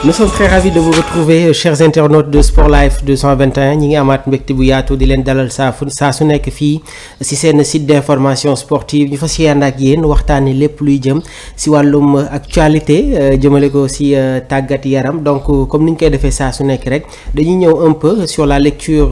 Nous sommes très ravis de vous retrouver chers internautes de Sport Life 221 ñi ngi amaat mbégte bu yaatu di leen dalal saa su nekk fii si seen site d'information sportive ñu fas yéene ak yéen waxtaanee lépp luy jëm si wàllum actualité jëmale ko si tàggat yaram donc comme ni ñu koy defee saa su nekk rek dañuy ñëw un peu sur la lecture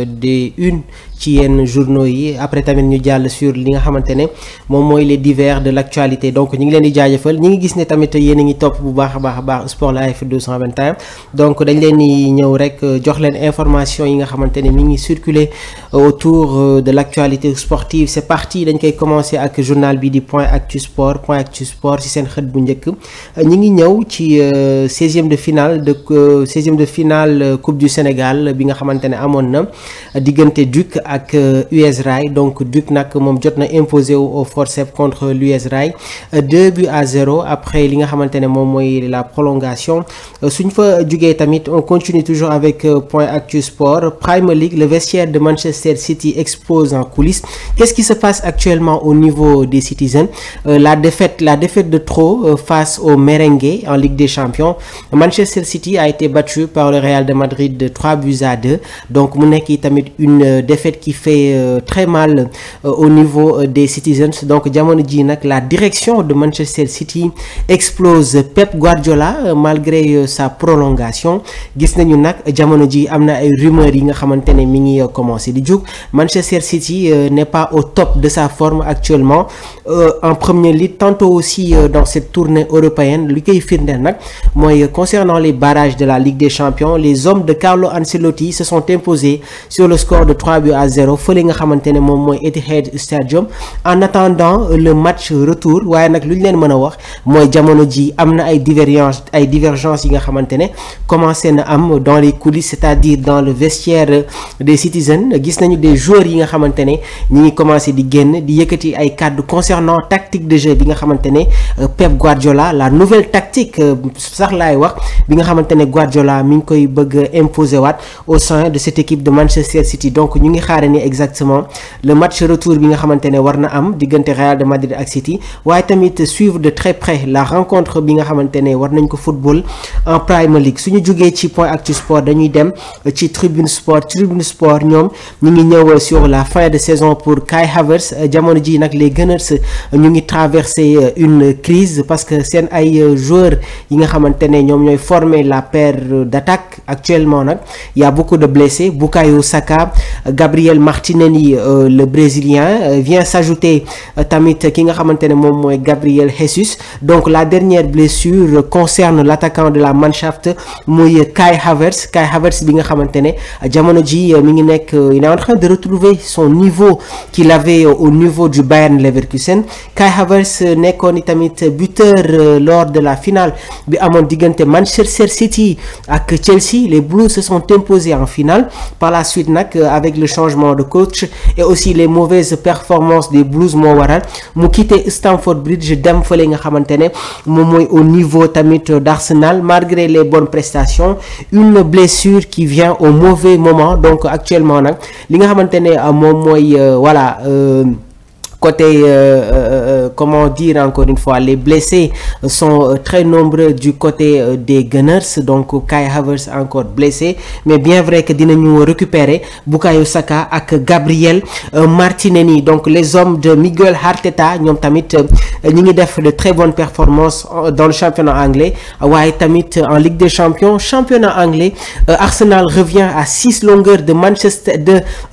des unes ci yenn journaux yi après tamit ñu jàll sur li nga xamante ne moom mooy les divers de l'actualité donc ñu ngi leen di jaajëfal ñi ngi gis ne tamit yéen a ngi topp bu baax a baax Sport Life 221 donc dañ leen di ñëw rek jox leen information yi nga xamante ne mi ngi circuler autour de l'actualité sportive c'est parti dañ koy commencer ak journal bi di Point Actu Sport ci seen xët bu njëkk ñi ngi ñëw ci 16e de finale Coupe du Sénégal bi nga xamante ne amoon na diggante Duc ak US Rail donc Duc nag moom jot na imposé au forceps contre l'US Rail 2-0 après li nga xamante ne moom mooy la prolongation suñ fa jugee tamit on continue toujours avec Point Actu Sport Premier League le vestiaire de Manchester City explose en coulisses qu'est-ce qui se passe actuellement au niveau des Citizens la défaite de trop face aux Merengues en Ligue des Champions Manchester City a été battu par le Real de Madrid de 3-2 donc mu nekk tamit une défaite qui fait très mal au niveau des Citizens donc jamono ji nag la direction de Manchester City explose Pep Guardiola malgré sa prolongation gis nañu nag jamono ji am na ay rumeurs yi nga xamante ne mi ngi commencé di jóg Manchester City n'est pas au top de sa forme actuellement en Premier League tantôt aussi dans cette tournée européenne li koy firndeel nag mooy concernant les barrages de la Ligue des Champions les hommes de Carlo Ancelotti se sont imposés sur le score de 3-0 fële nga xamante ne moom mooy Etihad Stadium en attendant le match retour waaye nag lu ñu leen mën a wax mooy jamono ji am na ay divergences yi nga xamante ne commencé na am dans les coulisses c'est-à-dire dans le vestiaire des Citizens gis nañu des joueurs yi nga xamante ne ñi ngi commencé di génn di yëkkati ay kàddu concernant tactique de jeu bi nga xamante ne Pep Guardiola la nouvelle tactique sax laay wax bi nga xamante ne Guardiola mi ngi koy bëgg imposer waat au sein de cette équipe de Manchester City donc ñu ngi xaare ni exactement le match retour bi nga xamante ne war na am diggante Real de Madrid ak City waaye tamit suivre de très près la rencontre bi nga xamante ne war nañ ko football en Premier League suñu jógee ci Point Actu Sport dañuy dem ci Tribune Sport ñoom ñu ngi ñëw sur la fin de saison pour Kai Havertz jamono ji nag les Gunners ñu ngi traverser une crise parce que seen ay joueurs yi nga xamante ne ñoom ñooy former la paire d'attaque actuellement nag y a beaucoup de blessés Bukayo Saka Gabriel Martinelli le Brésilien vient s'ajouter tamit ki nga xamante ne moom mooy Gabriel Jesus donc la dernière blessure concerne l'attaquant de la Mannschaft muy Kai Havertz bi nga xamante ne jamono ji mi ngi nekk il est en train de retrouver son niveau qu'il avait au niveau du Bayern Leverkusen Kai Havertz nekkoon i tamit buteur lors de la finale bi amoon diggante Manchester City ak Chelsea les Blues se sont imposés en finale par la suite nag avec le changement de coach et aussi les mauvaises performances des Blues moo waral mu quitté Stamford Bridge dem fële nga xamante ne moom mooy au niveau tamit d'Arsenal malgré les bonnes prestations une blessure qui vient au mauvais moment donc actuellement nag li nga xamante ne moom mooy voilà côté comment dire encore une fois les blessés sont très nombreux du côté des Gunners donc Kai Havertz encore blessé mais bien vrai que dinañu récupérer Bukayo Saka ak Gabriel Martinelli donc les hommes de Miguel Arteta ñoom tamit ñi ngi def de très bonnes performances dans le championnat anglais waaye tamit en Ligue des Champions championnat anglais Arsenal revient à 6 longueurs de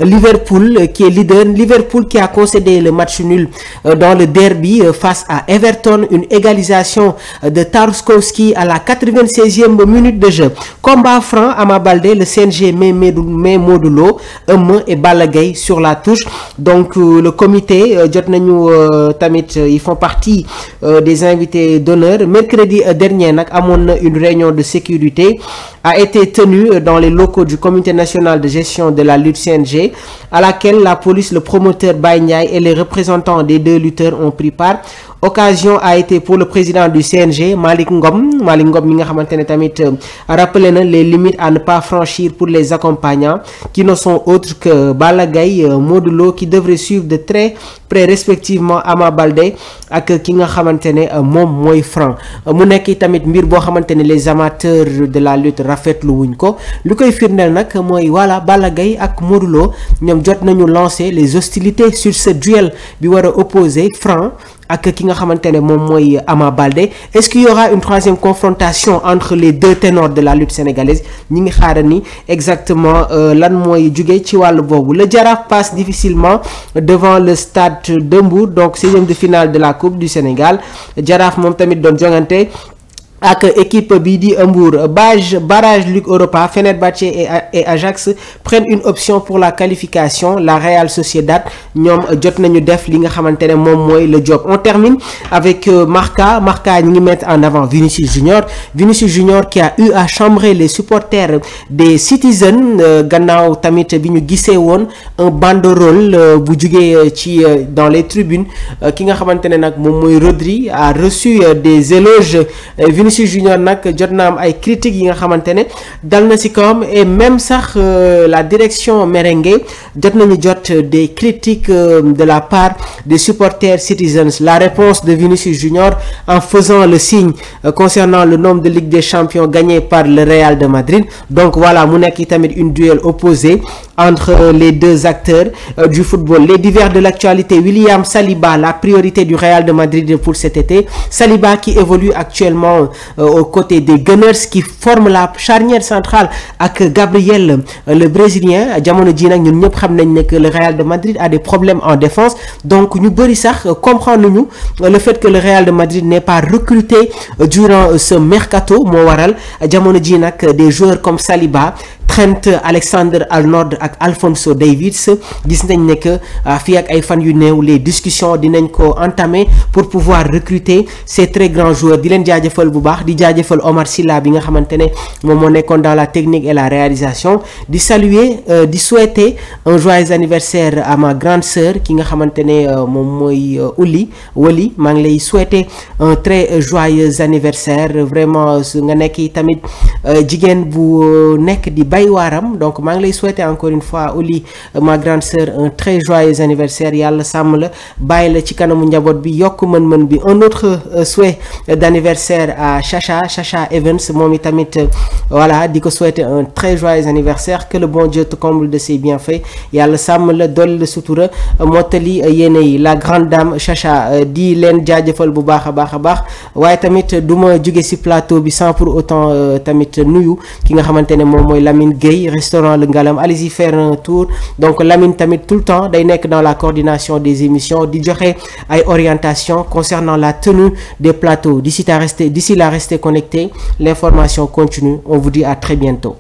Liverpool qui est leader Liverpool qui a concédé le match nul dans le derby face à Everton une égalisation de Tarkowski à la 96e minute de jeu combat franc Ama Baldé le CNG met Modou Lo Eumeu et Balla Gaye sur la touche donc le comité jot nañu tamit ils font partie des invités d'honneur mercredi dernier nag amoon na une réunion de sécurité a été tenue dans les locaux du Comité national de gestion de la lutte CNG, à laquelle la police, le promoteur Baye Ndiaye et les représentants des 2 lutteurs ont pris part. Occasion a été pour le président du CNG, Malick Ngom mi nga xamantene tamit rappelé na les limites à ne pas franchir pour les accompagnants qui ne sont autres que Balla Gaye, Modou Lo, qui devraient suivre de très près respectivement Ama Baldé ak ki nga xamantene mom moy Franc. Mu nekk tamit mbir bo xamantene les amateurs de la lutte rafetlu wuñ ko. Lu koy firndel nak moy voilà Balla Gaye ak Modou Lo ñom jot nañu lancer les hostilités sur ce duel bi wara opposer Franc ak ki nga xamantene mom moy Ama Baldé. Est-ce qu'il y aura une troisième confrontation entre les 2 ténors de la lutte sénégalaise? ñi ngi xaarani exactement lan moy jugé ci walu bobu. Le Jaraaf passe difficilement devant le stade de Mbour, donc 16e de finale de la Coupe du Sénégal. Jaraaf mom tamit doon jongante ak équipe bi di Mbour. Barrage Ligue Europa, Fenerbahçe et Ajax prennent une option pour la qualification. La Real Sociedad ñom jot nañu def li nga xamantene mom moy le job. On termine avec Marca ñi mettre en avant Vinicius Junior qui a eu à chambrer les supporters des Citizens gannaaw tamit bi ñu gissé won un banderole bu jugé ci dans les tribunes. Ki nga xamantene nak mom moy Rodri a reçu des éloges. Vinicius Junior nak jotna am ay critiques yi nga xamantene dal na ci kawam, et même sax la direction merengue jot nañu jot des critiques de la part des supporters Citizens. La réponse de Vinicius Junior en faisant le signe concernant le nombre de Ligue des Champions gagnés par le Real de Madrid. Donc voilà, mu nekk tamit une duel opposé entre les 2 acteurs du football. Les divers de l'actualité: William Saliba, la priorité du Real de Madrid pour cet été. Saliba qui évolue actuellement aux côtés des Gunners, qui forment la charnière centrale avec Gabriel, le Brésilien. Jamono ji nak ñun ñep xam nañ que le Real de Madrid a des problèmes en défense, donc ñu bari sax comprendre ñu le fait que le Real de Madrid n'ait pas recruté durant ce mercato mo waral jamono ji nak des joueurs comme Saliba, Trent Alexander-Arnold ak Alphonso Davies gis nañ ne que fii ak ay fan yu néew les discussions dinañ ko entamer pour pouvoir recruter ces très grands joueurs. Di leen jaajëfal bu baax, di jaajëfal Omar Silla bi nga xamantene moom moo nekkoon dans la technique et la réalisation. Di saluer di souhaiter un joyeux anniversaire à ma grande sœur ki nga xamantene moom mooy Wali maa ngi lay souhaiter un très joyeux anniversaire. Vraiment nga nekk tamit jigéen bu nekk di waram, donc maa ngi lay souhaiter encore une fois Oli, ma grande sœur, un très joyeux anniversaire. Yalla sam la bàyyi la ci kanamu njabot bi, yok mën-mën bi. Un autre souhait d'anniversaire à Chacha Evans, momi tamit voilà di ko souhaiter un très joyeux anniversaire. Que le bon Dieu te comble de ses bienfaits. Yalla sam la dolli la sutura motali yene yi. La grande dame Chacha di len jaajëfal bu baax a baax. Waaye tamit duma jóge ci plateau bi sans pour autant tamit nuyu ki nga xamantene mom moy Lamine Gueye, restaurant Le Ngalam. Allez-y faire un tour. Donc Lamine tamit tout le temps day nekk dans la coordination des émissions di joxe ay orientation concernant la tenue des plateaux. D'ici là, restez connectés. L'information continue. On vous dit à très bientôt.